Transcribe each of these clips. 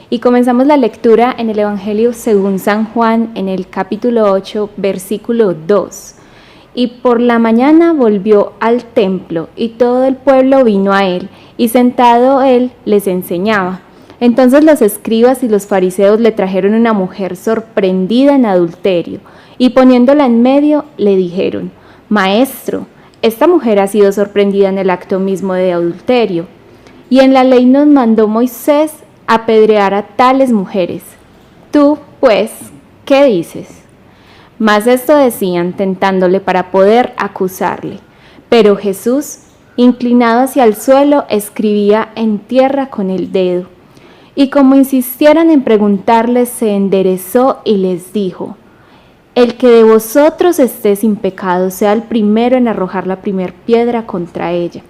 Y comenzamos la lectura en el Evangelio según San Juan, en el capítulo 8, versículo 2. Y por la mañana volvió al templo, y todo el pueblo vino a él, y sentado él les enseñaba. Entonces los escribas y los fariseos le trajeron una mujer sorprendida en adulterio, y poniéndola en medio, le dijeron: Maestro, esta mujer ha sido sorprendida en el acto mismo de adulterio. Y en la ley nos mandó Moisés apedrear a tales mujeres. Tú, pues, ¿qué dices? Mas esto decían, tentándole para poder acusarle. Pero Jesús, inclinado hacia el suelo, escribía en tierra con el dedo. Y como insistieran en preguntarle, se enderezó y les dijo: El que de vosotros esté sin pecado, sea el primero en arrojar la primer piedra contra ella.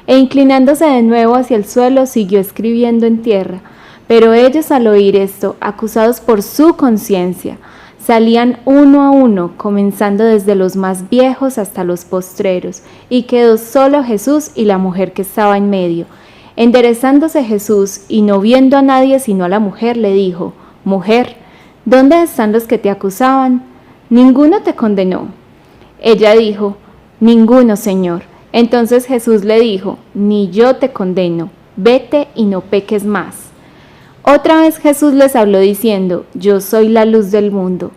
E inclinándose de nuevo hacia el suelo, siguió escribiendo en tierra. Pero ellos, al oír esto, acusados por su conciencia, salían uno a uno, comenzando desde los más viejos hasta los postreros, y quedó solo Jesús y la mujer que estaba en medio. Enderezándose Jesús, y no viendo a nadie sino a la mujer, le dijo: Mujer, ¿dónde están los que te acusaban? ¿Ninguno te condenó? Ella dijo: Ninguno, Señor. Entonces Jesús le dijo: Ni yo te condeno, vete y no peques más. Otra vez Jesús les habló diciendo: Yo soy la luz del mundo.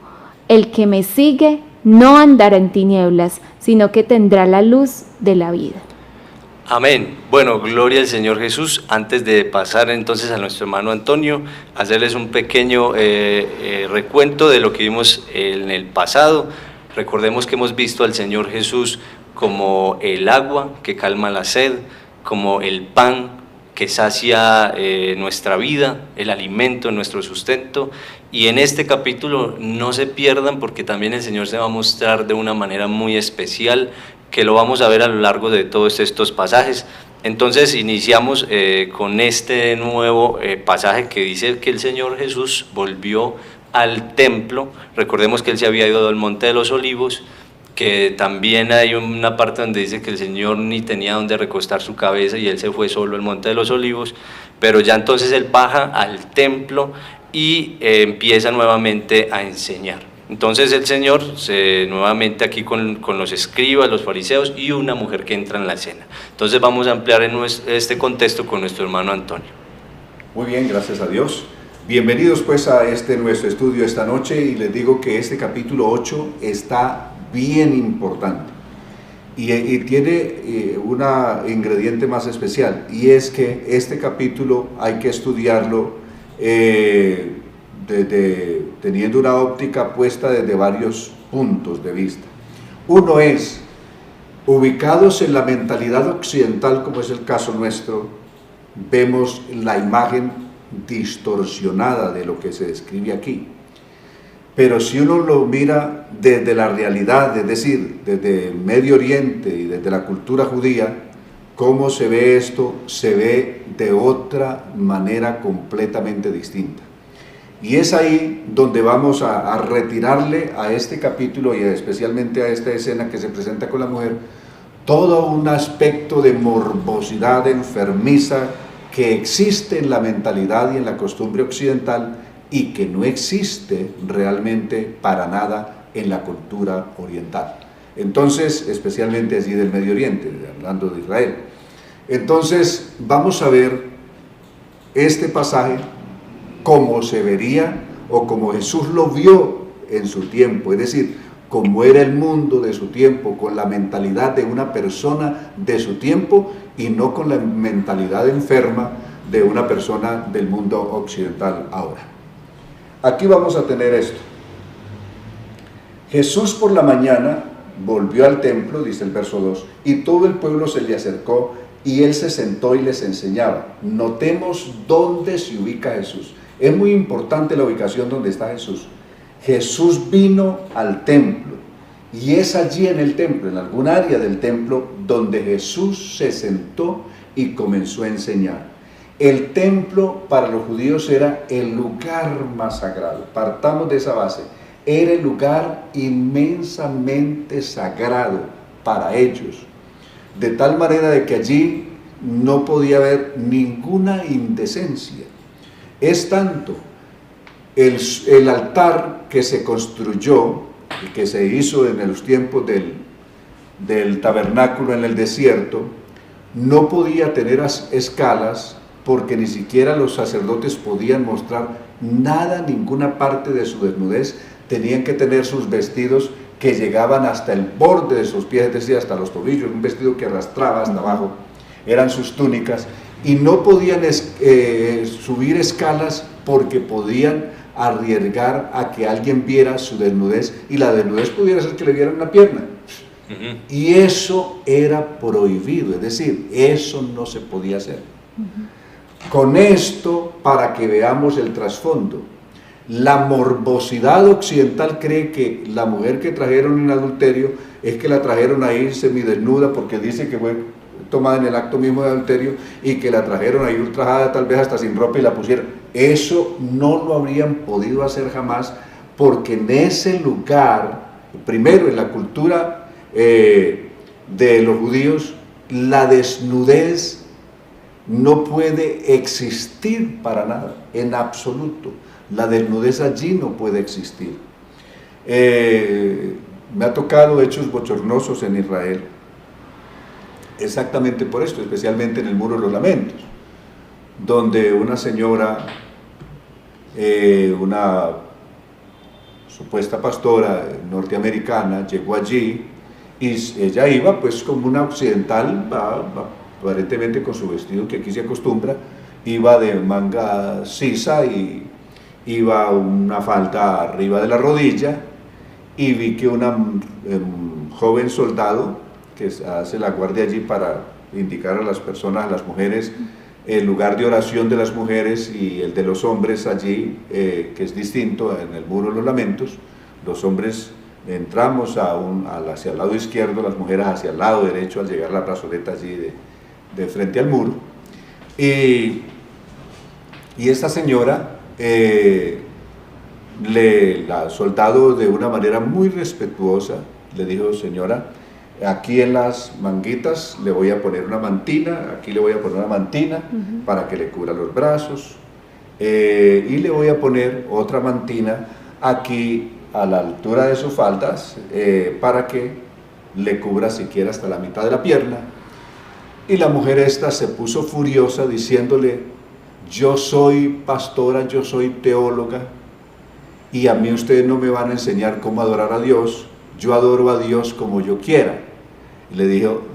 El que me sigue no andará en tinieblas, sino que tendrá la luz de la vida. Amén. Bueno, gloria al Señor Jesús. Antes de pasar entonces a nuestro hermano Antonio, hacerles un pequeño recuento de lo que vimos en el pasado. Recordemos que hemos visto al Señor Jesús como el agua que calma la sed, como el pan que sacia nuestra vida, el alimento, nuestro sustento. Y en este capítulo no se pierdan, porque también el Señor se va a mostrar de una manera muy especial, que lo vamos a ver a lo largo de todos estos pasajes. Entonces iniciamos con este nuevo pasaje que dice que el Señor Jesús volvió al templo. Recordemos que Él se había ido al Monte de los Olivos, que también hay una parte donde dice que el Señor ni tenía donde recostar su cabeza y Él se fue solo al Monte de los Olivos, pero ya entonces Él baja al templo y empieza nuevamente a enseñar. Entonces el Señor nuevamente aquí con los escribas, los fariseos y una mujer que entra en la escena. Entonces vamos a ampliar en este contexto con nuestro hermano Antonio. Muy bien, gracias a Dios. Bienvenidos pues a nuestro estudio esta noche, y les digo que este capítulo 8 está bien importante y tiene un ingrediente más especial, y es que este capítulo hay que estudiarlo teniendo una óptica puesta desde varios puntos de vista. Uno es, ubicados en la mentalidad occidental, como es el caso nuestro, vemos la imagen distorsionada de lo que se describe aquí. Pero si uno lo mira desde la realidad, es decir, desde Medio Oriente y desde la cultura judía, ¿cómo se ve esto? Se ve de otra manera completamente distinta. Y es ahí donde vamos a retirarle a este capítulo, y especialmente a esta escena que se presenta con la mujer, todo un aspecto de morbosidad enfermiza que existe en la mentalidad y en la costumbre occidental, y que no existe realmente para nada en la cultura oriental. Entonces, especialmente allí del Medio Oriente, hablando de Israel. Entonces, vamos a ver este pasaje como se vería, o como Jesús lo vio en su tiempo, es decir, como era el mundo de su tiempo, con la mentalidad de una persona de su tiempo, y no con la mentalidad enferma de una persona del mundo occidental ahora. Aquí vamos a tener esto. Jesús por la mañana volvió al templo, dice el verso 2, y todo el pueblo se le acercó, y él se sentó y les enseñaba. Notemos dónde se ubica Jesús. Es muy importante la ubicación donde está Jesús. Jesús vino al templo, y es allí en el templo, en algún área del templo, donde Jesús se sentó y comenzó a enseñar. El templo para los judíos era el lugar más sagrado. Partamos de esa base. Era el lugar inmensamente sagrado para ellos, de tal manera de que allí no podía haber ninguna indecencia. Es tanto el altar que se construyó y que se hizo en los tiempos del tabernáculo en el desierto, no podía tener escalas porque ni siquiera los sacerdotes podían mostrar nada, ninguna parte de su desnudez. Tenían que tener sus vestidos que llegaban hasta el borde de sus pies, es decir, hasta los tobillos, un vestido que arrastraba hasta abajo, eran sus túnicas, y no podían subir escalas porque podían arriesgar a que alguien viera su desnudez, y la desnudez pudiera ser que le vieran una pierna. Y eso era prohibido, es decir, eso no se podía hacer. Con esto, para que veamos el trasfondo, la morbosidad occidental cree que la mujer que trajeron en adulterio es que la trajeron ahí semidesnuda, porque dice que fue tomada en el acto mismo de adulterio, y que la trajeron ahí ultrajada, tal vez hasta sin ropa, y la pusieron. Eso no lo habrían podido hacer jamás, porque en ese lugar, primero en la cultura de los judíos, la desnudez no puede existir para nada, en absoluto. La desnudez allí no puede existir. Me ha tocado hechos bochornosos en Israel, exactamente por esto, especialmente en el Muro de los Lamentos, donde una señora, una supuesta pastora norteamericana, llegó allí, y ella iba pues como una occidental, aparentemente con su vestido que aquí se acostumbra, iba de manga sisa y iba una falda arriba de la rodilla, y vi que una joven soldado que hace la guardia allí para indicar a las personas, a las mujeres, el lugar de oración de las mujeres y el de los hombres allí, que es distinto en el Muro de los Lamentos. Los hombres entramos hacia el lado izquierdo, las mujeres hacia el lado derecho al llegar a la plazoleta allí de frente al muro. Y esta señora, la soldado de una manera muy respetuosa le dijo: señora, aquí en las manguitas le voy a poner una mantina, aquí le voy a poner una mantina para que le cubra los brazos, y le voy a poner otra mantina aquí a la altura de sus faldas, para que le cubra siquiera hasta la mitad de la pierna. Y la mujer esta se puso furiosa diciéndole: yo soy pastora, yo soy teóloga, y a mí ustedes no me van a enseñar cómo adorar a Dios, yo adoro a Dios como yo quiera. Y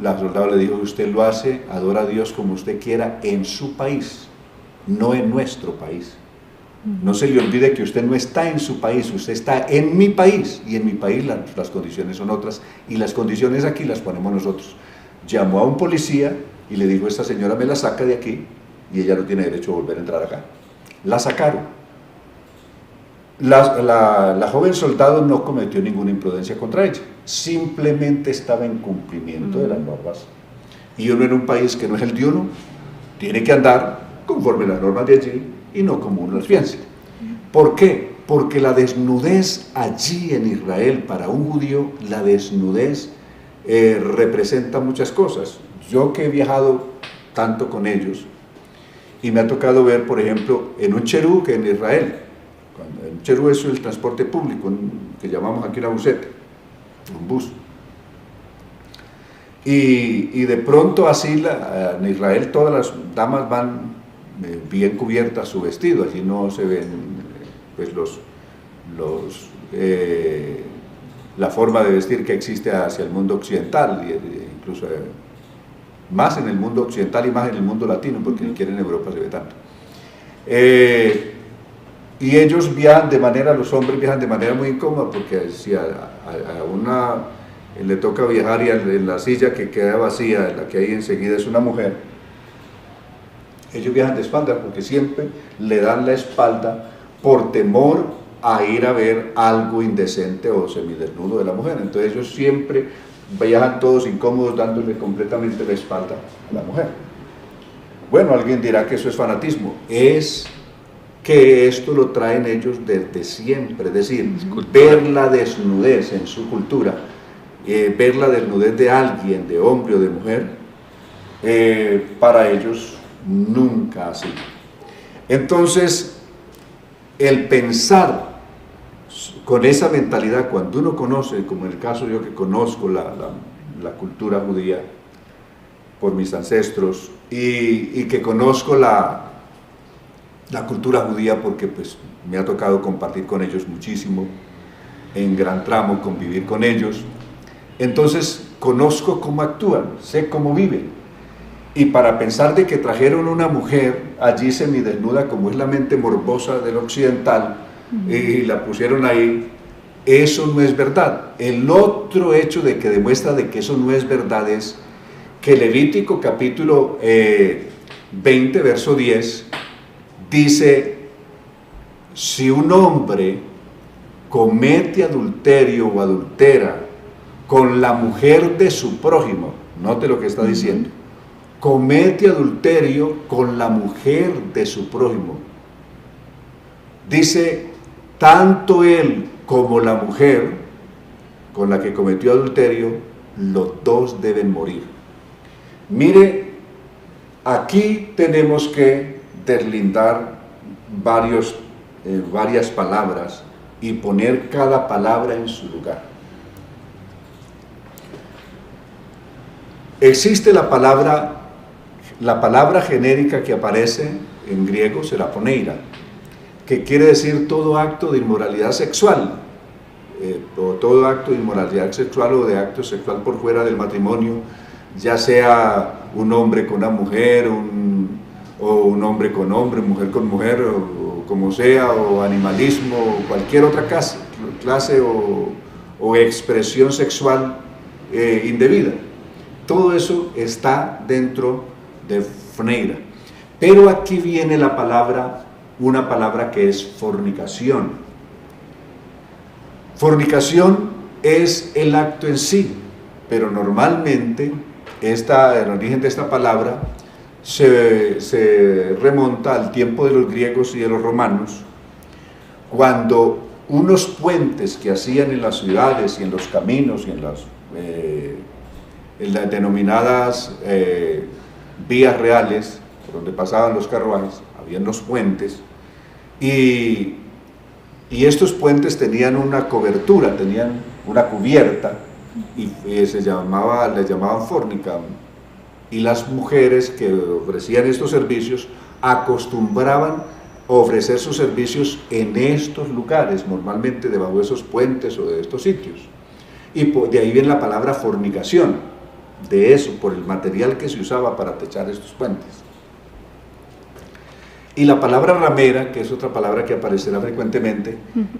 la soldado le dijo: usted lo hace, adora a Dios como usted quiera en su país, no en nuestro país. No se le olvide que usted no está en su país, usted está en mi país, y en mi país las condiciones son otras, y las condiciones aquí las ponemos nosotros. Llamó a un policía y le dijo: esta señora me la saca de aquí, y ella no tiene derecho a volver a entrar acá. La sacaron. La joven soldado no cometió ninguna imprudencia contra ella, simplemente estaba en cumplimiento de las normas. Y uno en un país que no es el de uno, tiene que andar conforme las normas de allí y no como uno las piensa. ¿Por qué? Porque la desnudez allí en Israel, para un judío, la desnudez representa muchas cosas. Yo que he viajado tanto con ellos, y me ha tocado ver, por ejemplo, en un cherú que en Israel, un cherú es el transporte público, que llamamos aquí una buseta, un bus. Y de pronto así en Israel todas las damas van bien cubiertas su vestido, allí no se ven pues la forma de vestir que existe hacia el mundo occidental, incluso más en el mundo occidental y más en el mundo latino, porque ni siquiera en Europa se ve tanto. Y ellos viajan los hombres viajan de manera muy incómoda, porque si a una le toca viajar y en la silla que queda vacía, la que hay enseguida es una mujer, ellos viajan de espalda porque siempre le dan la espalda por temor a ir a ver algo indecente o semidesnudo de la mujer. Entonces ellos siempre viajan todos incómodos dándole completamente la espalda a la mujer. Bueno, alguien dirá que eso es fanatismo. Es que esto lo traen ellos desde siempre, es decir, ver la desnudez en su cultura, ver la desnudez de alguien, de hombre o de mujer, para ellos nunca así. Entonces, el pensar con esa mentalidad, cuando uno conoce, como en el caso yo que conozco la cultura judía por mis ancestros, y que conozco la cultura judía porque pues me ha tocado compartir con ellos muchísimo, en gran tramo convivir con ellos, entonces conozco cómo actúan, sé cómo viven. Y para pensar de que trajeron una mujer allí semidesnuda, como es la mente morbosa del occidental, y la pusieron ahí, eso no es verdad. El otro hecho de que demuestra de que eso no es verdad es que Levítico capítulo 20, verso 10, dice, si un hombre comete adulterio o adultera con la mujer de su prójimo, note lo que está diciendo, comete adulterio con la mujer de su prójimo. Dice, tanto él como la mujer con la que cometió adulterio, los dos deben morir. Mire, aquí tenemos que deslindar varias palabras y poner cada palabra en su lugar. Existe la palabra genérica que aparece en griego, seraponeira, que quiere decir todo acto de inmoralidad sexual, o todo acto de inmoralidad sexual o de acto sexual por fuera del matrimonio, ya sea un hombre con una mujer, o un hombre con hombre, mujer con mujer, o como sea, o animalismo, o cualquier otra clase o expresión sexual indebida. Todo eso está dentro de phneira. Pero aquí viene una palabra que es fornicación. Fornicación es el acto en sí, pero normalmente el origen de esta palabra se remonta al tiempo de los griegos y de los romanos, cuando unos puentes que hacían en las ciudades y en los caminos y en las denominadas vías reales, por donde pasaban los carruajes, habían los puentes, y estos puentes tenían una cobertura, tenían una cubierta, y les llamaban fórnica, y las mujeres que ofrecían estos servicios acostumbraban a ofrecer sus servicios en estos lugares, normalmente debajo de esos puentes o de estos sitios, y de ahí viene la palabra fornicación, de eso, por el material que se usaba para techar estos puentes. Y la palabra ramera, que es otra palabra que aparecerá frecuentemente,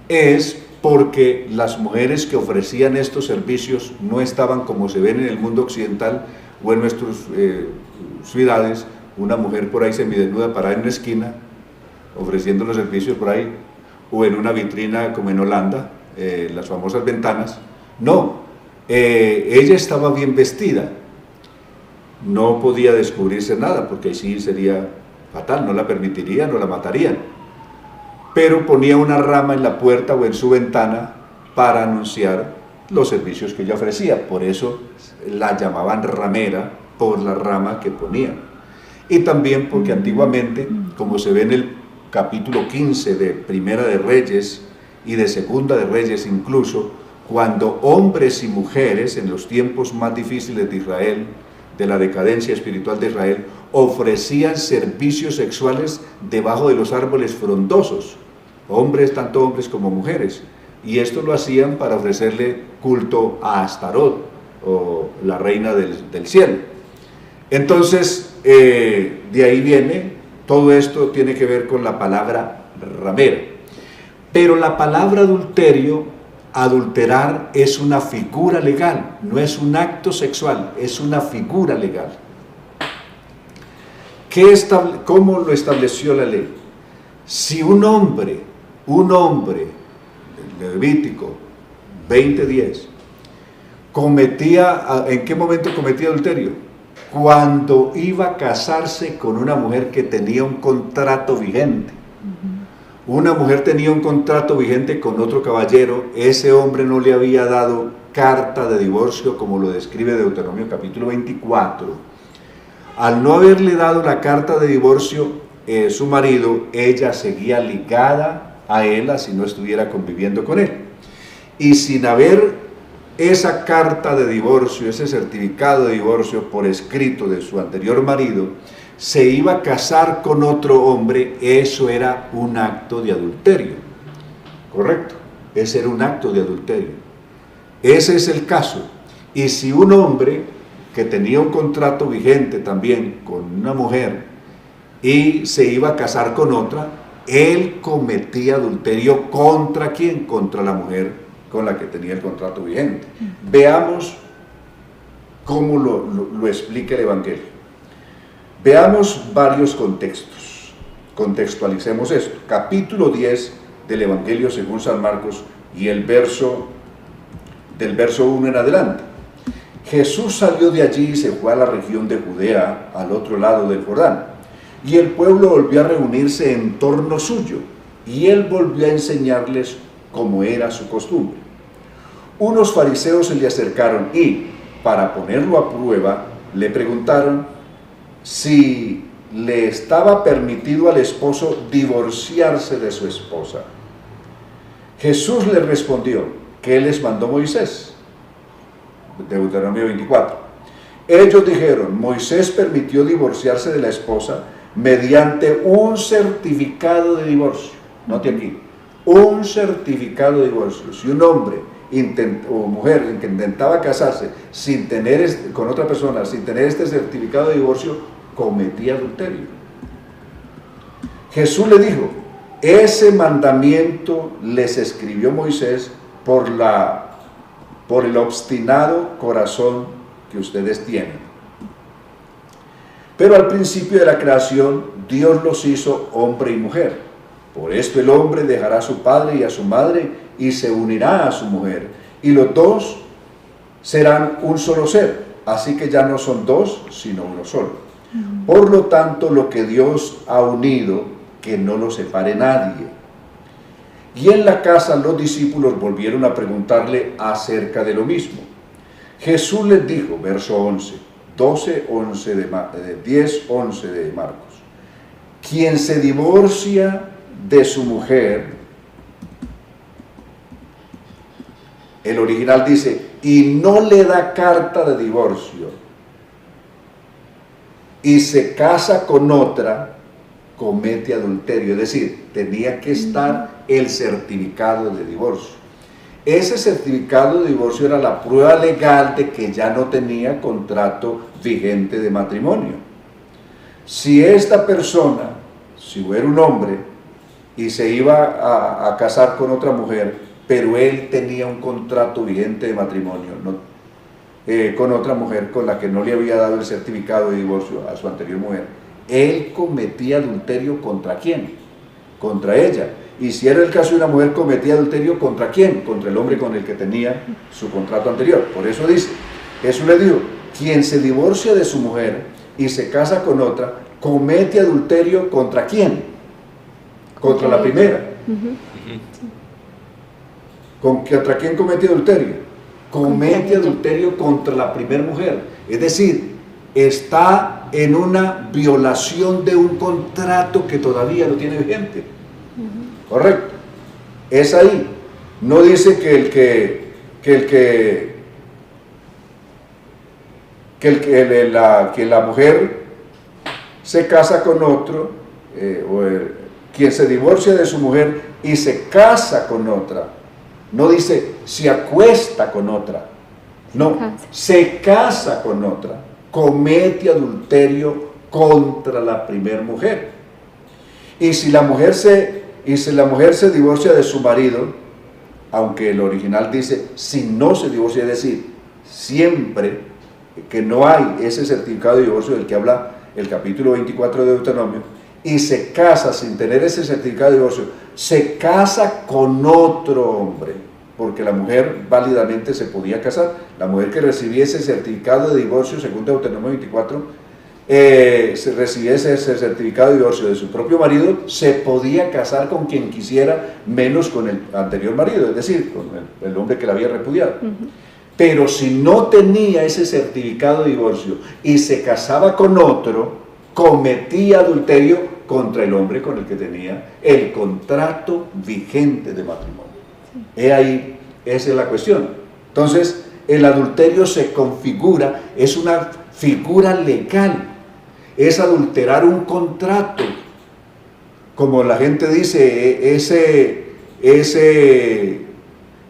es porque las mujeres que ofrecían estos servicios no estaban como se ven en el mundo occidental o en nuestras ciudades, una mujer por ahí semidesnuda parada en una esquina ofreciendo los servicios por ahí, o en una vitrina como en Holanda, las famosas ventanas. No, ella estaba bien vestida, no podía descubrirse nada porque ahí sí sería fatal, no la permitirían o la matarían, pero ponía una rama en la puerta o en su ventana para anunciar los servicios que ella ofrecía. Por eso la llamaban ramera, por la rama que ponían. Y también porque antiguamente, como se ve en el capítulo 15 de Primera de Reyes y de Segunda de Reyes incluso, cuando hombres y mujeres en los tiempos más difíciles de Israel, de la decadencia espiritual de Israel, ofrecían servicios sexuales debajo de los árboles frondosos, tanto hombres como mujeres, y esto lo hacían para ofrecerle culto a Astarot, o la reina del cielo. Entonces, de ahí viene, todo esto tiene que ver con la palabra ramera. Pero la palabra adulterar es una figura legal, no es un acto sexual, es una figura legal. ¿Cómo lo estableció la ley? Si un hombre, Levítico 20:10, ¿en qué momento cometía adulterio? Cuando iba a casarse con una mujer que tenía un contrato vigente. Una mujer tenía un contrato vigente con otro caballero, ese hombre no le había dado carta de divorcio, como lo describe Deuteronomio capítulo 24. Al no haberle dado la carta de divorcio su marido, ella seguía ligada a él, así no estuviera conviviendo con él. Y sin haber esa carta de divorcio, ese certificado de divorcio por escrito de su anterior marido, se iba a casar con otro hombre, eso era un acto de adulterio. ¿Correcto? Ese era un acto de adulterio. Ese es el caso. Y si un hombre que tenía un contrato vigente también con una mujer y se iba a casar con otra, él cometía adulterio ¿contra quién? Contra la mujer con la que tenía el contrato vigente. Veamos cómo lo explica el Evangelio. Veamos varios contextos. Contextualicemos esto. Capítulo 10 del Evangelio según San Marcos y del verso 1 en adelante. Jesús salió de allí y se fue a la región de Judea, al otro lado del Jordán, y el pueblo volvió a reunirse en torno suyo, y él volvió a enseñarles como era su costumbre. Unos fariseos se le acercaron y, para ponerlo a prueba, le preguntaron si le estaba permitido al esposo divorciarse de su esposa. Jesús les respondió: ¿qué les mandó Moisés? Deuteronomio 24. Ellos dijeron: Moisés permitió divorciarse de la esposa mediante un certificado de divorcio. Note aquí, un certificado de divorcio. Si un hombre o mujer que intentaba casarse sin tener con otra persona, sin tener este certificado de divorcio, cometía adulterio. Jesús le dijo: ese mandamiento les escribió Moisés por el obstinado corazón que ustedes tienen. Pero al principio de la creación, Dios los hizo hombre y mujer. Por esto el hombre dejará a su padre y a su madre y se unirá a su mujer, y los dos serán un solo ser. Así que ya no son dos, sino uno solo. Por lo tanto, lo que Dios ha unido, que no lo separe nadie. Y en la casa los discípulos volvieron a preguntarle acerca de lo mismo. Jesús les dijo, verso 11, 10:11 de Marcos: quien se divorcia de su mujer, el original dice, y no le da carta de divorcio, y se casa con otra, comete adulterio. Es decir, tenía que estar el certificado de divorcio. Ese certificado de divorcio era la prueba legal de que ya no tenía contrato vigente de matrimonio. Si esta persona, si era un hombre y se iba a casar con otra mujer, pero él tenía un contrato vigente de matrimonio con otra mujer con la que no le había dado el certificado de divorcio a su anterior mujer, él cometía adulterio ¿contra quién? Contra ella. Y si era el caso de una mujer, cometía adulterio ¿contra quién? Contra el hombre con el que tenía su contrato anterior. Por eso dice, Jesús le dijo, quien se divorcia de su mujer y se casa con otra, comete adulterio ¿contra quién? Contra la primera. ¿Contra quién comete adulterio? Comete adulterio contra la primera mujer. Es decir, está en una violación de un contrato que todavía no tiene vigente. Correcto. Es ahí. No dice que la mujer se casa con otro, quien se divorcia de su mujer y se casa con otra. No dice se acuesta con otra. No, se casa con otra. Comete adulterio contra la primera mujer. Y si la mujer se divorcia de su marido, aunque el original dice si no se divorcia, es decir, siempre que no hay ese certificado de divorcio del que habla el capítulo 24 de Deuteronomio, y se casa sin tener ese certificado de divorcio, se casa con otro hombre, porque la mujer válidamente se podía casar. La mujer que recibía ese certificado de divorcio, según Deuteronomio 24, se recibía ese certificado de divorcio de su propio marido, se podía casar con quien quisiera, menos con el anterior marido, es decir, con el hombre que la había repudiado. Pero si no tenía ese certificado de divorcio y se casaba con otro, cometía adulterio contra el hombre con el que tenía el contrato vigente de matrimonio. He ahí, esa es la cuestión. Entonces, el adulterio se configura, es una figura legal, es adulterar un contrato. Como la gente dice, ese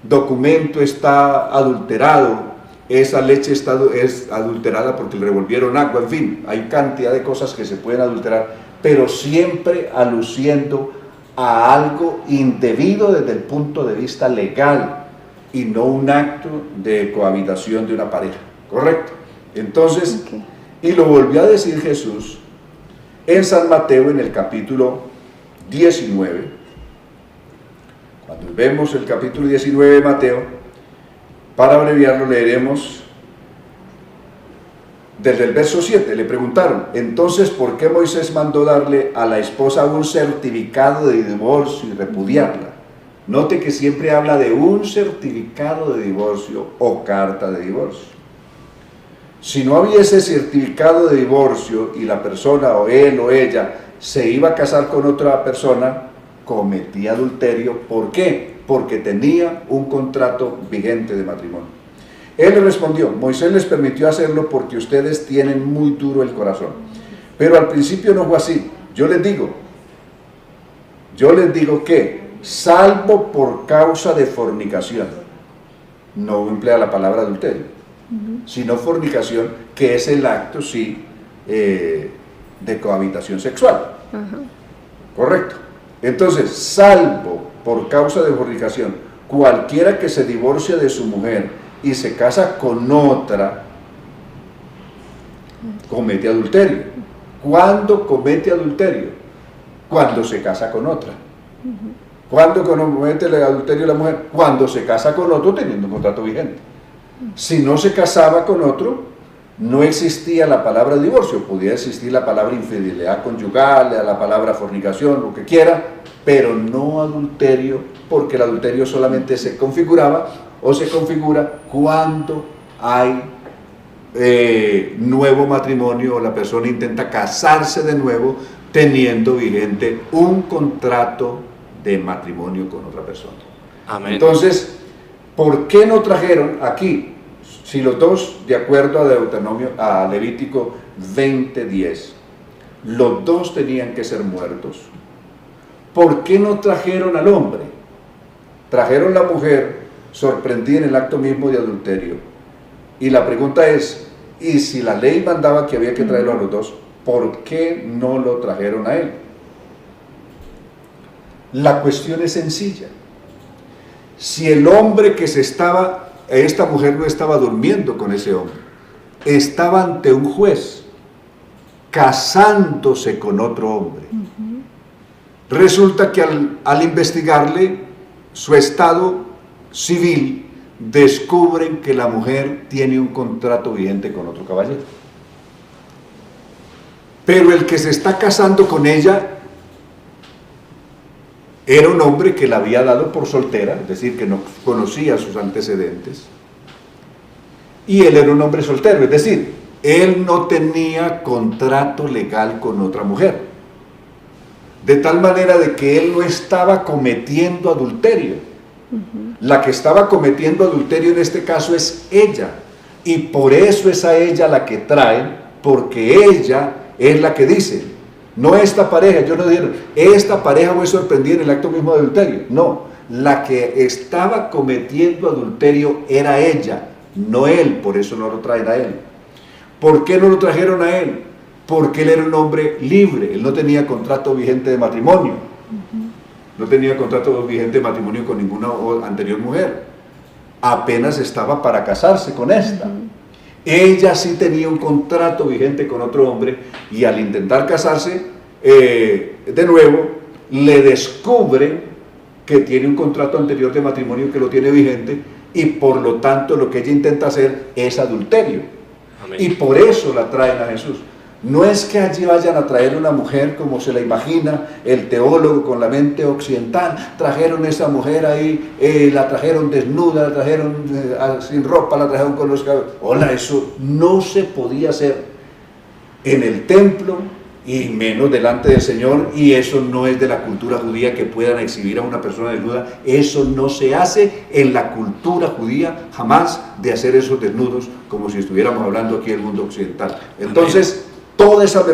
documento está adulterado, esa leche es adulterada porque le revolvieron agua, en fin, hay cantidad de cosas que se pueden adulterar, pero siempre aluciendo a algo indebido desde el punto de vista legal y no un acto de cohabitación de una pareja, ¿correcto? Entonces, y lo volvió a decir Jesús en San Mateo en el capítulo 19. Cuando vemos el capítulo 19 de Mateo, para abreviarlo leeremos desde el verso 7. Le preguntaron, entonces, ¿por qué Moisés mandó darle a la esposa un certificado de divorcio y repudiarla? Note que siempre habla de un certificado de divorcio o carta de divorcio. Si no hubiese certificado de divorcio y la persona o él o ella se iba a casar con otra persona, cometía adulterio. ¿Por qué? Porque tenía un contrato vigente de matrimonio. Él le respondió, Moisés les permitió hacerlo porque ustedes tienen muy duro el corazón. Pero al principio no fue así. Yo les digo que, salvo por causa de fornicación, no emplea la palabra adulterio, sino fornicación, que es el acto, sí, de cohabitación sexual. Correcto. Entonces, salvo por causa de fornicación, cualquiera que se divorcia de su mujer y se casa con otra, comete adulterio. ¿Cuándo comete adulterio? Cuando se casa con otra. ¿Cuándo comete el adulterio la mujer? Cuando se casa con otro teniendo un contrato vigente. Si no se casaba con otro, no existía la palabra divorcio, podía existir la palabra infidelidad conyugal, la palabra fornicación, lo que quiera, pero no adulterio, porque el adulterio solamente se configuraba o se configura cuando hay nuevo matrimonio o la persona intenta casarse de nuevo teniendo vigente un contrato de matrimonio con otra persona. Amén. Entonces, ¿por qué no trajeron aquí? Si los dos, de acuerdo a Deuteronomio, a Levítico 20:10, los dos tenían que ser muertos, ¿por qué no trajeron al hombre? Trajeron la mujer sorprendida en el acto mismo de adulterio. Y la pregunta es, ¿y si la ley mandaba que había que traerlo a los dos, por qué no lo trajeron a él? La cuestión es sencilla. Si el hombre que esta mujer no estaba durmiendo con ese hombre, estaba ante un juez, casándose con otro hombre. Resulta que al investigarle su estado civil, descubren que la mujer tiene un contrato vigente con otro caballero. Pero el que se está casando con ella era un hombre que la había dado por soltera, es decir, que no conocía sus antecedentes, y él era un hombre soltero, es decir, él no tenía contrato legal con otra mujer, de tal manera de que él no estaba cometiendo adulterio. La que estaba cometiendo adulterio en este caso es ella, y por eso es a ella la que traen, porque ella es la que dice, no esta pareja, yo no dijeron, esta pareja fue sorprendida en el acto mismo de adulterio. No, la que estaba cometiendo adulterio era ella, no él, por eso no lo traen a él. ¿Por qué no lo trajeron a él? Porque él era un hombre libre, él no tenía contrato vigente de matrimonio. No tenía contrato vigente de matrimonio con ninguna anterior mujer. Apenas estaba para casarse con esta. Ella sí tenía un contrato vigente con otro hombre y al intentar casarse de nuevo, le descubren que tiene un contrato anterior de matrimonio que lo tiene vigente y por lo tanto lo que ella intenta hacer es adulterio. Amén. Y por eso la traen a Jesús. No es que allí vayan a traer una mujer como se la imagina el teólogo con la mente occidental. Trajeron esa mujer ahí, la trajeron desnuda, la trajeron sin ropa, la trajeron con los cabellos. Hola, eso no se podía hacer en el templo y menos delante del Señor, y eso no es de la cultura judía que puedan exhibir a una persona desnuda. Eso no se hace en la cultura judía, jamás de hacer esos desnudos como si estuviéramos hablando aquí del mundo occidental. Entonces, toda esa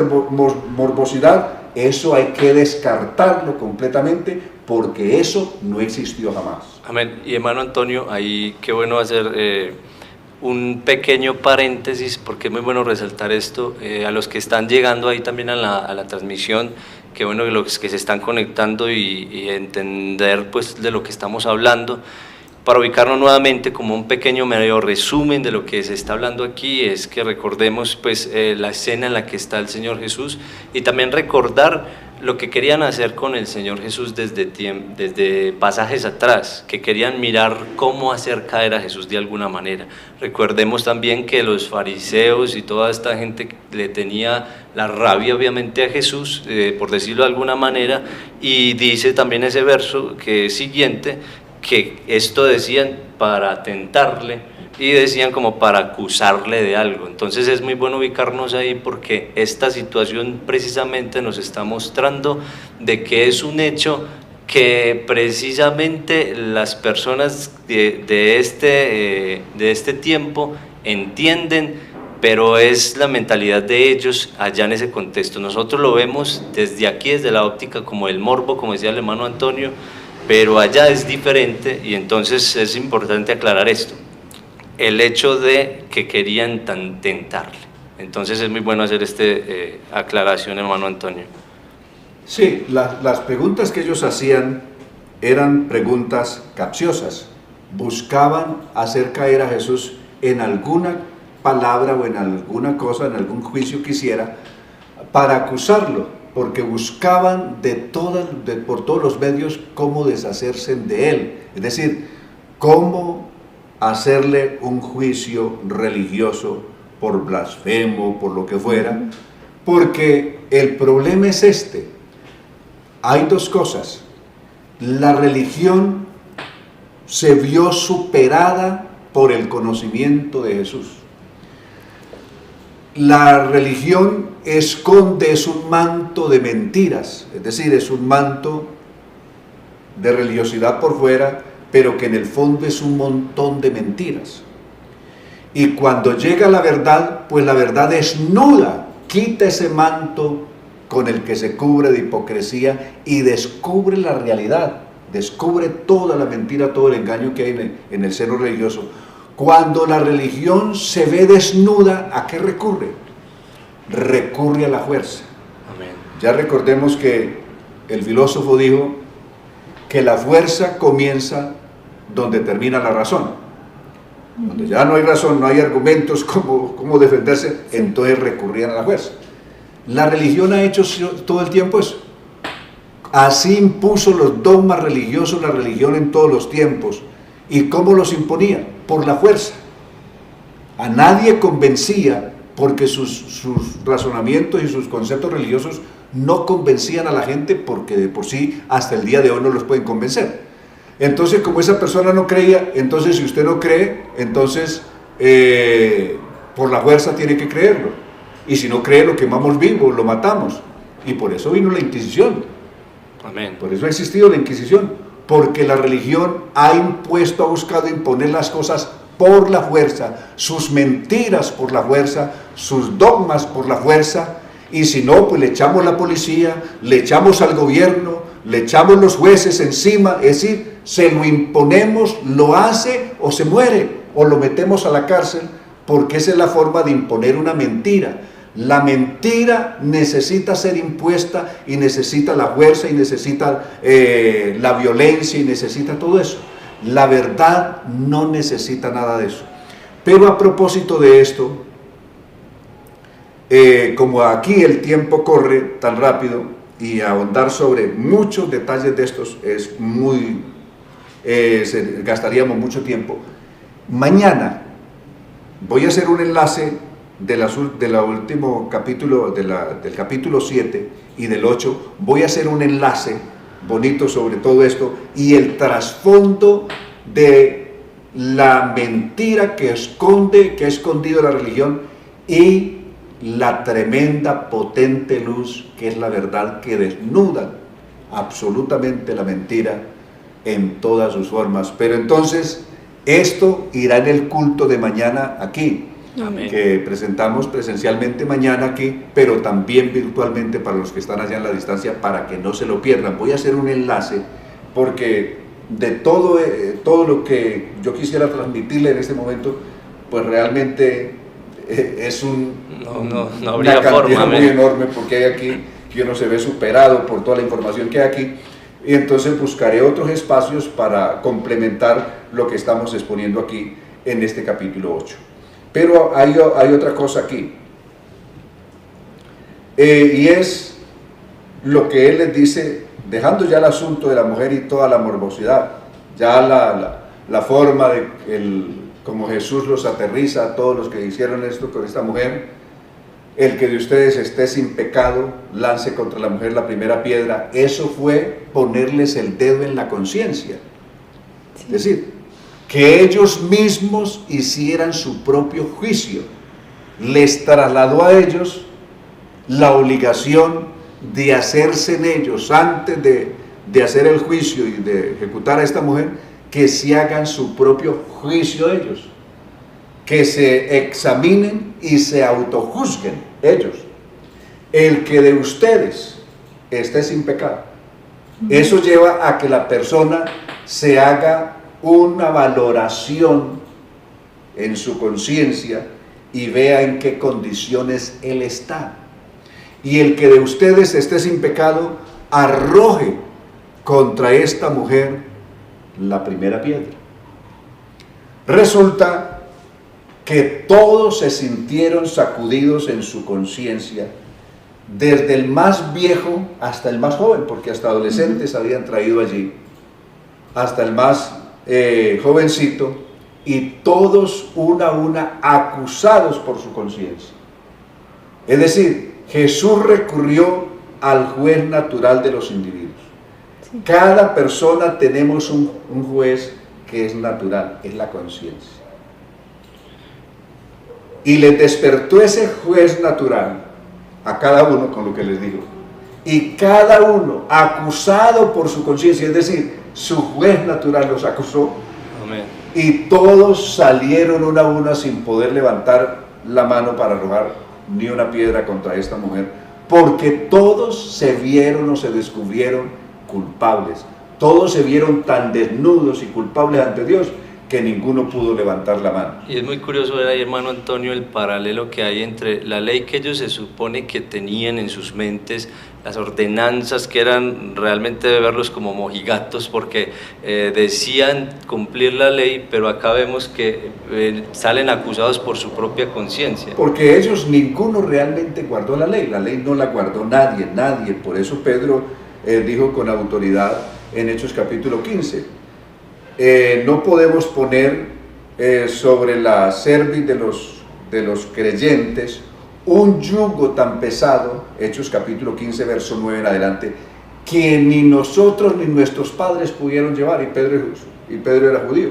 morbosidad, eso hay que descartarlo completamente, porque eso no existió jamás. Amén. Y hermano Antonio, ahí qué bueno hacer un pequeño paréntesis, porque es muy bueno resaltar esto, a los que están llegando ahí también a la transmisión, qué bueno que los que se están conectando y entender pues de lo que estamos hablando. Para ubicarnos nuevamente como un pequeño medio resumen de lo que se está hablando aquí, es que recordemos pues la escena en la que está el Señor Jesús, y también recordar lo que querían hacer con el Señor Jesús desde pasajes atrás, que querían mirar cómo hacer caer a Jesús de alguna manera. Recordemos también que los fariseos y toda esta gente le tenía la rabia obviamente a Jesús, por decirlo de alguna manera, y dice también ese verso que es siguiente, que esto decían para tentarle, y decían como para acusarle de algo. Entonces es muy bueno ubicarnos ahí, porque esta situación precisamente nos está mostrando de que es un hecho que precisamente las personas de este tiempo entienden, pero es la mentalidad de ellos allá en ese contexto. Nosotros lo vemos desde aquí, desde la óptica como el morbo, como decía el hermano Antonio, pero allá es diferente, y entonces es importante aclarar esto, el hecho de que querían tentarle. Entonces es muy bueno hacer esta aclaración, hermano Antonio. Sí, las preguntas que ellos hacían eran preguntas capciosas, buscaban hacer caer a Jesús en alguna palabra o en alguna cosa, en algún juicio que hiciera, para acusarlo, porque buscaban por todos los medios cómo deshacerse de él, es decir, cómo hacerle un juicio religioso por blasfemo, por lo que fuera, porque el problema es este. Hay dos cosas: la religión se vio superada por el conocimiento de Jesús. La religión esconde, es un manto de mentiras, es decir, es un manto de religiosidad por fuera, pero que en el fondo es un montón de mentiras. Y cuando llega la verdad, pues la verdad desnuda, quita ese manto con el que se cubre de hipocresía y descubre la realidad, descubre toda la mentira, todo el engaño que hay en el seno religioso. Cuando la religión se ve desnuda, ¿a qué recurre? Recurre a la fuerza. Amén. Ya recordemos que el filósofo dijo que la fuerza comienza donde termina la razón. Cuando ya no hay razón, no hay argumentos cómo defenderse, entonces recurrían a la fuerza. La religión ha hecho todo el tiempo eso. Así impuso los dogmas religiosos la religión en todos los tiempos. ¿Y cómo los imponía? Por la fuerza. A nadie convencía, porque sus razonamientos y sus conceptos religiosos no convencían a la gente, porque de por sí hasta el día de hoy no los pueden convencer. Entonces, como esa persona no creía, entonces si usted no cree, entonces por la fuerza tiene que creerlo. Y si no cree, lo quemamos vivo, lo matamos. Y por eso vino la Inquisición. Amén. Por eso ha existido la Inquisición. Porque la religión ha buscado imponer las cosas por la fuerza, sus mentiras por la fuerza, sus dogmas por la fuerza, y si no, pues le echamos la policía, le echamos al gobierno, le echamos los jueces encima, es decir, se lo imponemos, lo hace o se muere, o lo metemos a la cárcel, porque esa es la forma de imponer una mentira. La mentira necesita ser impuesta, y necesita la fuerza, y necesita la violencia, y necesita todo eso. La verdad no necesita nada de eso. Pero a propósito de esto, como aquí el tiempo corre tan rápido, y ahondar sobre muchos detalles de estos es gastaríamos mucho tiempo. Mañana voy a hacer un enlace del último capítulo, del capítulo 7 y del 8, voy a hacer un enlace bonito sobre todo esto y el trasfondo de la mentira que ha escondido la religión y la tremenda, potente luz que es la verdad, que desnuda absolutamente la mentira en todas sus formas. Pero entonces, esto irá en el culto de mañana aquí, Amén. que presentamos presencialmente mañana aquí, pero también virtualmente para los que están allá en la distancia, para que no se lo pierdan. Voy a hacer un enlace, porque de todo lo que yo quisiera transmitirle en este momento, pues realmente es no habría una cantidad forma, muy enorme, porque hay aquí que uno se ve superado por toda la información que hay aquí, y entonces buscaré otros espacios para complementar lo que estamos exponiendo aquí en este capítulo 8. Pero hay otra cosa aquí, y es lo que él les dice, dejando ya el asunto de la mujer y toda la morbosidad, ya la forma de como Jesús los aterriza a todos los que hicieron esto con esta mujer. El que de ustedes esté sin pecado, lance contra la mujer la primera piedra. Eso fue ponerles el dedo en la conciencia. Sí. Es decir, que ellos mismos hicieran su propio juicio. Les trasladó a ellos la obligación de hacerse en ellos, antes de hacer el juicio y de ejecutar a esta mujer, que se hagan su propio juicio ellos, que se examinen y se autojuzguen ellos. El que de ustedes esté sin pecado. Eso lleva a que la persona se haga una valoración en su conciencia y vea en qué condiciones él está. Y el que de ustedes esté sin pecado, arroje contra esta mujer la primera piedra. Resulta que todos se sintieron sacudidos en su conciencia, desde el más viejo hasta el más joven, porque hasta adolescentes habían traído allí, hasta el más jovencito, y todos una a una acusados por su conciencia. Es decir, Jesús recurrió al juez natural de los individuos. Sí. Cada persona tenemos un juez que es natural, es la conciencia. Y les despertó ese juez natural a cada uno con lo que les digo. Y cada uno acusado por su conciencia, es decir, su juez natural los acusó. Amén. Y todos salieron una a una sin poder levantar la mano para arrojar ni una piedra contra esta mujer, porque todos se vieron o se descubrieron culpables. Todos se vieron tan desnudos y culpables ante Dios que ninguno pudo levantar la mano. Y es muy curioso ver ahí, hermano Antonio, el paralelo que hay entre la ley que ellos se supone que tenían en sus mentes, las ordenanzas que eran realmente de verlos como mojigatos, porque decían cumplir la ley, pero acá vemos que salen acusados por su propia conciencia. Porque ellos, ninguno realmente guardó la ley no la guardó nadie, por eso Pedro dijo con autoridad en Hechos capítulo 15, no podemos poner sobre la cerviz de los creyentes un yugo tan pesado, Hechos capítulo 15, verso 9 en adelante, que ni nosotros ni nuestros padres pudieron llevar, y Pedro era judío,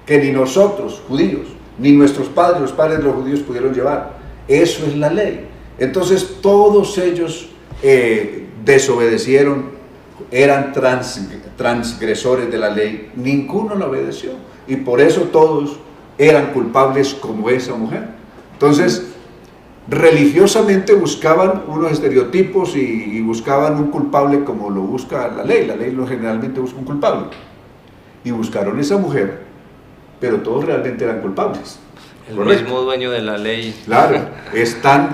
que ni nosotros, judíos, ni nuestros padres, los padres de los judíos pudieron llevar. Eso es la ley. Entonces todos ellos desobedecieron, eran transgresores de la ley, ninguno la obedeció, y por eso todos eran culpables como esa mujer. Entonces, religiosamente buscaban unos estereotipos y buscaban un culpable como lo busca la ley no generalmente busca un culpable, y buscaron esa mujer, pero todos realmente eran culpables. El correcto. Mismo dueño de la ley. Claro,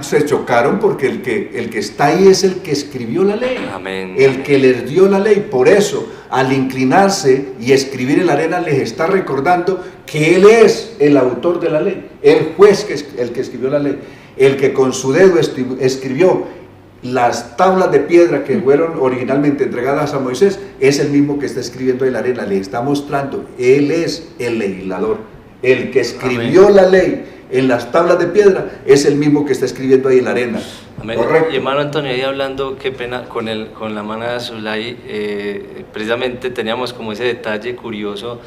se chocaron porque el que está ahí es el que escribió la ley. Amén. El que les dio la ley. Por eso, al inclinarse y escribir en la arena, les está recordando que Él es el autor de la ley, el juez, el que escribió la ley, el que con su dedo escribió las tablas de piedra que fueron originalmente entregadas a Moisés, es el mismo que está escribiendo en la arena. Le está mostrando, Él es el legislador. El que escribió Amén. La ley en las tablas de piedra es el mismo que está escribiendo ahí en la arena. Amén. Y hermano Antonio, ahí hablando, qué pena, con la hermana Zulay, precisamente teníamos como ese detalle curioso,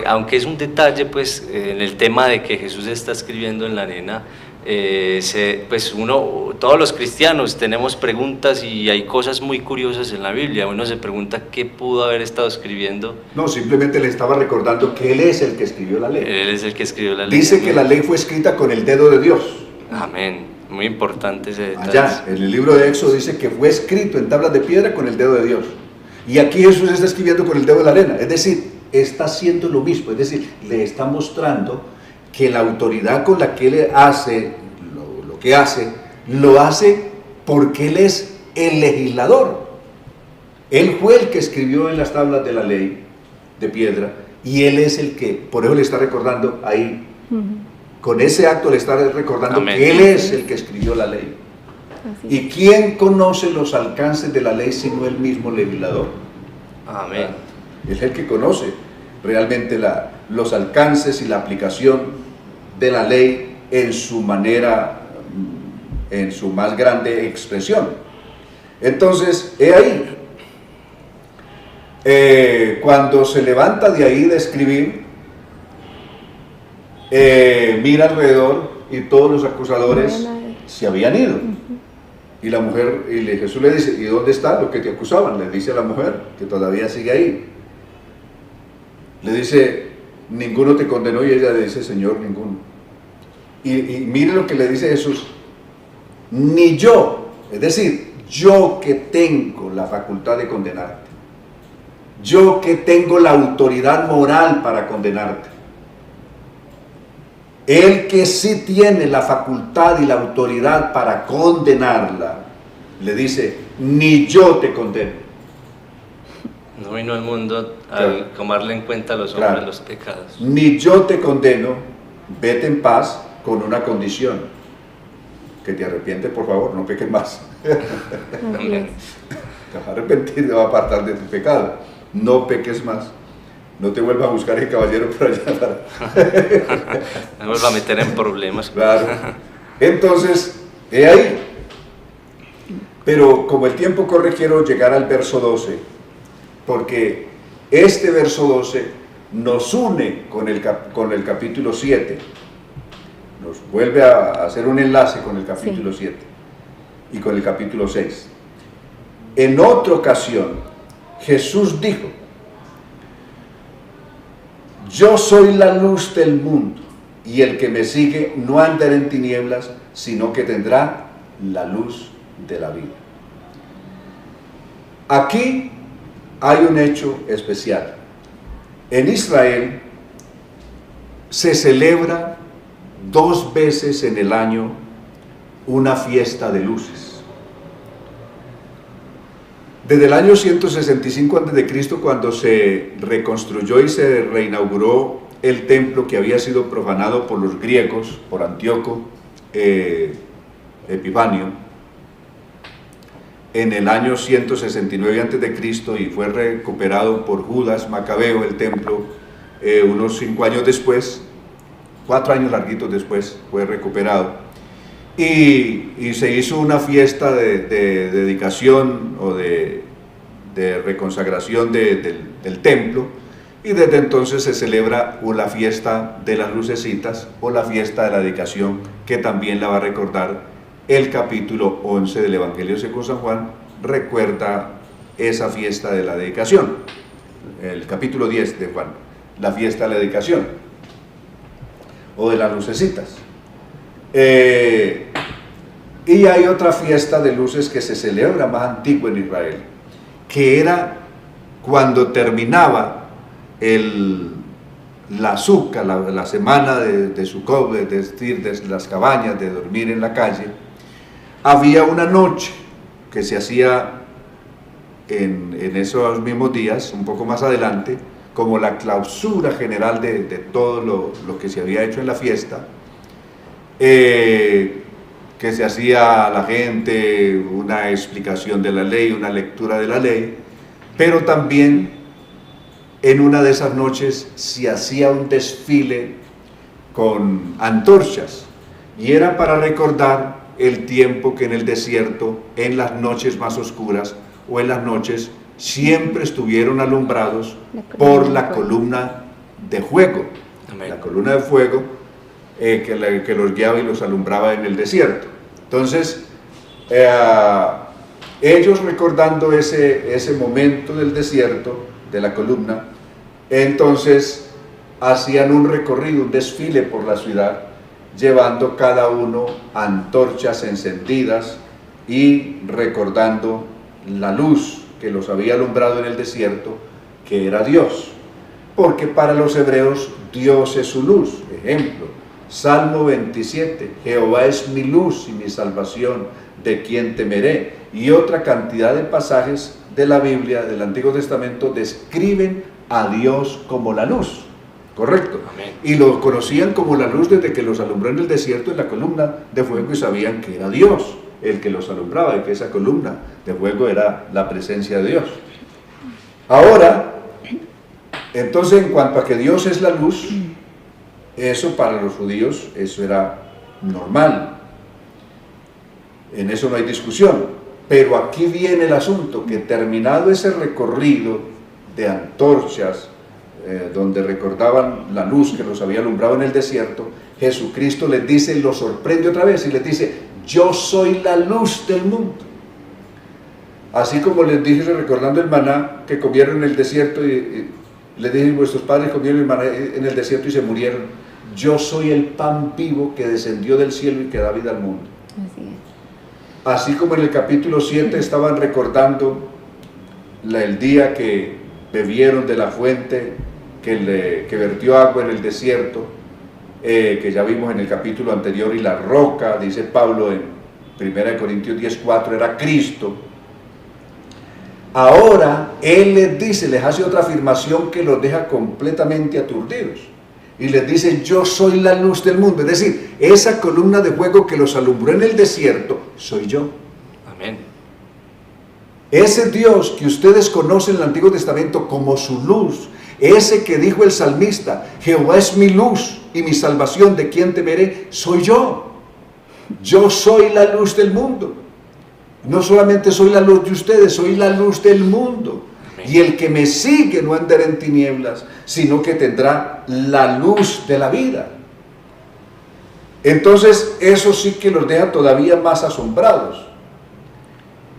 aunque es un detalle pues en el tema de que Jesús está escribiendo en la arena, pues todos los cristianos tenemos preguntas y hay cosas muy curiosas en la Biblia. Uno se pregunta qué pudo haber estado escribiendo. No, simplemente le estaba recordando que Él es el que escribió la ley. Él es el que escribió la ley. Dice que la ley fue escrita con el dedo de Dios. Amén. Muy importante ese detalle. Allá, en el libro de Éxodo dice que fue escrito en tablas de piedra con el dedo de Dios. Y aquí Jesús está escribiendo con el dedo de la arena. Es decir, está haciendo lo mismo. Es decir, le está mostrando que la autoridad con la que Él hace lo que hace, lo hace porque Él es el legislador. Él fue el que escribió en las tablas de la ley de piedra y Él es el que, por eso le está recordando ahí, con ese acto le está recordando Amén. que Él es el que escribió la ley. Así ¿Y quién conoce los alcances de la ley sino el mismo legislador? Amén. Es el que conoce realmente los alcances y la aplicación de la ley en su manera, en su más grande expresión. Entonces, he ahí, cuando se levanta de ahí de escribir, mira alrededor y todos los acusadores se habían ido. Y la mujer, Jesús le dice, ¿y dónde está lo que te acusaban? Le dice a la mujer, que todavía sigue ahí. Le dice, ninguno te condenó, y ella le dice, Señor, ninguno. Y mire lo que le dice Jesús, ni yo, es decir, yo que tengo la facultad de condenarte, yo que tengo la autoridad moral para condenarte, él que sí tiene la facultad y la autoridad para condenarla, le dice, ni yo te condeno. No vino al mundo a Claro. tomarle en cuenta a los hombres Claro. los pecados. Ni yo te condeno, vete en paz con una condición, que te arrepientes, por favor, no peques más. Así es. Te vas a arrepentir, te vas a apartar de tu pecado, no peques más. No te vuelvas a buscar el caballero por allá No me vuelva a meter en problemas. Claro. Entonces, he ahí. Pero como el tiempo corre, quiero llegar al verso 12, porque este verso 12 nos une con el capítulo 7. Nos vuelve a hacer un enlace con el capítulo 7 y con el capítulo 6. En otra ocasión, Jesús dijo, yo soy la luz del mundo, y el que me sigue no andará en tinieblas, sino que tendrá la luz de la vida. Aquí hay un hecho especial. En Israel se celebra 2 veces en el año una fiesta de luces. Desde el año 165 a.C., cuando se reconstruyó y se reinauguró el templo que había sido profanado por los griegos, por Antíoco Epifanio, en el año 169 a.C., y fue recuperado por Judas Macabeo el templo unos 5 años después, 4 años larguitos después fue recuperado, y se hizo una fiesta de dedicación o de reconsagración del templo, y desde entonces se celebra la fiesta de las lucecitas o la fiesta de la dedicación, que también la va a recordar el capítulo 11 del Evangelio según San Juan. Recuerda esa fiesta de la dedicación, el capítulo 10 de Juan, la fiesta de la dedicación o de las lucecitas. Y hay otra fiesta de luces que se celebra más antigua en Israel, que era cuando terminaba la azúcar, la semana de Sukkot, de las cabañas, de dormir en la calle. Había una noche que se hacía en esos mismos días, un poco más adelante, como la clausura general de todo lo que se había hecho en la fiesta, que se hacía a la gente una explicación de la ley, una lectura de la ley, pero también en una de esas noches se hacía un desfile con antorchas, y era para recordar el tiempo que en el desierto, en las noches más oscuras o en las noches, siempre estuvieron alumbrados por la columna de fuego. Amén. La columna de fuego que los guiaba y los alumbraba en el desierto. Entonces, ellos recordando ese momento del desierto, de la columna, entonces hacían un recorrido, un desfile por la ciudad, llevando cada uno antorchas encendidas y recordando la luz que los había alumbrado en el desierto, que era Dios. Porque para los hebreos Dios es su luz. Ejemplo, Salmo 27, Jehová es mi luz y mi salvación, ¿de quién temeré? Y otra cantidad de pasajes de la Biblia, del Antiguo Testamento, describen a Dios como la luz. ¿Correcto? Amén. Y lo conocían como la luz desde que los alumbró en el desierto en la columna de fuego, y sabían que era Dios el que los alumbraba, y que esa columna de fuego era la presencia de Dios. Ahora, entonces, en cuanto a que Dios es la luz, eso para los judíos, eso era normal. En eso no hay discusión. Pero aquí viene el asunto, que terminado ese recorrido de antorchas, donde recordaban la luz que los había alumbrado en el desierto, Jesucristo les dice, los sorprende otra vez y les dice: yo soy la luz del mundo. Así como les dije, recordando el maná que comieron en el desierto, y les dije, vuestros padres comieron el maná en el desierto y se murieron. Yo soy el pan vivo que descendió del cielo y que da vida al mundo. Así es. Así como en el capítulo 7 estaban recordando el día que bebieron de la fuente que vertió agua en el desierto, que ya vimos en el capítulo anterior, y la roca, dice Pablo en 1 Corintios 10:4, era Cristo. Ahora Él les dice, les hace otra afirmación que los deja completamente aturdidos, y les dice: yo soy la luz del mundo. Es decir, esa columna de fuego que los alumbró en el desierto, soy yo. Amén. Ese Dios que ustedes conocen en el Antiguo Testamento como su luz, ese que dijo el salmista: Jehová es mi luz y mi salvación, ¿de quién temeré? Soy yo. Yo soy la luz del mundo. No solamente soy la luz de ustedes, soy la luz del mundo. Y el que me sigue no andará en tinieblas, sino que tendrá la luz de la vida. Entonces, eso sí que los deja todavía más asombrados.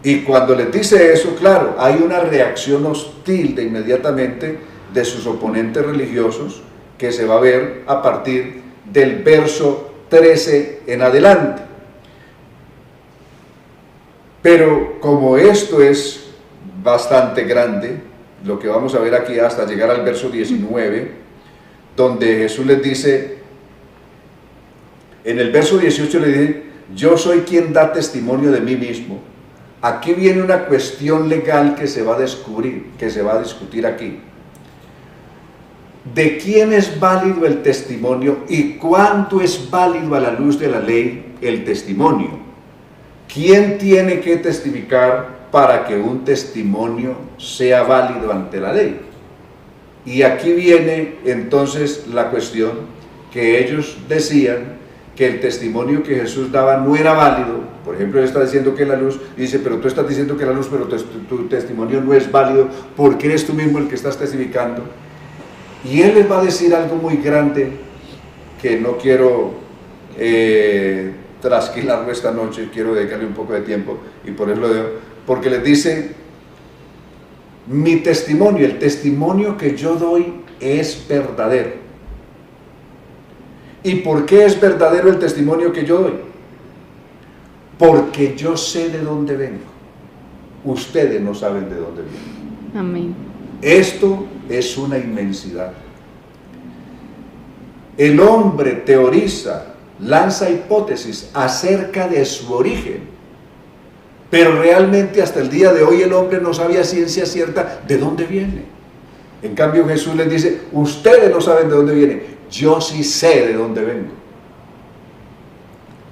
Y cuando les dice eso, claro, hay una reacción hostil de inmediatamente de sus oponentes religiosos, que se va a ver a partir del verso 13 en adelante. Pero como esto es bastante grande, lo que vamos a ver aquí hasta llegar al verso 19, donde Jesús les dice, en el verso 18 le dice: yo soy quien da testimonio de mí mismo. Aquí viene una cuestión legal que se va a descubrir, que se va a discutir aquí. ¿De quién es válido el testimonio y cuánto es válido a la luz de la ley el testimonio? ¿Quién tiene que testificar para que un testimonio sea válido ante la ley? Y aquí viene entonces la cuestión, que ellos decían que el testimonio que Jesús daba no era válido. Por ejemplo, él está diciendo que la luz, dice: pero tú estás diciendo que la luz, pero tu testimonio no es válido, porque eres tú mismo el que estás testificando. Y él les va a decir algo muy grande, que no quiero trasquilarlo esta noche, quiero dedicarle un poco de tiempo, y por eso lo digo, porque les dice: mi testimonio, el testimonio que yo doy es verdadero. ¿Y por qué es verdadero el testimonio que yo doy? Porque yo sé de dónde vengo. Ustedes no saben de dónde vienen. Amén. Esto es una inmensidad. El hombre teoriza, lanza hipótesis acerca de su origen, pero realmente hasta el día de hoy el hombre no sabe a ciencia cierta de dónde viene. En cambio, Jesús les dice: ustedes no saben de dónde vienen, yo sí sé de dónde vengo.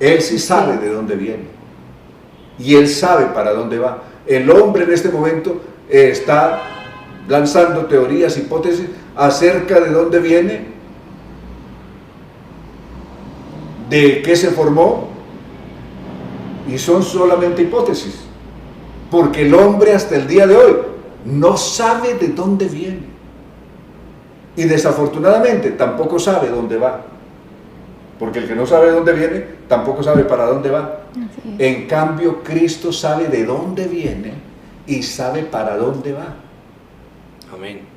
Él sí sabe de dónde viene, y él sabe para dónde va. El hombre en este momento está lanzando teorías, hipótesis acerca de dónde viene, de qué se formó, y son solamente hipótesis, porque el hombre hasta el día de hoy no sabe de dónde viene, y desafortunadamente tampoco sabe dónde va. porque el que no sabe de dónde viene, tampoco sabe para dónde va. Así es. En cambio, Cristo sabe de dónde viene y sabe para dónde va. Amén.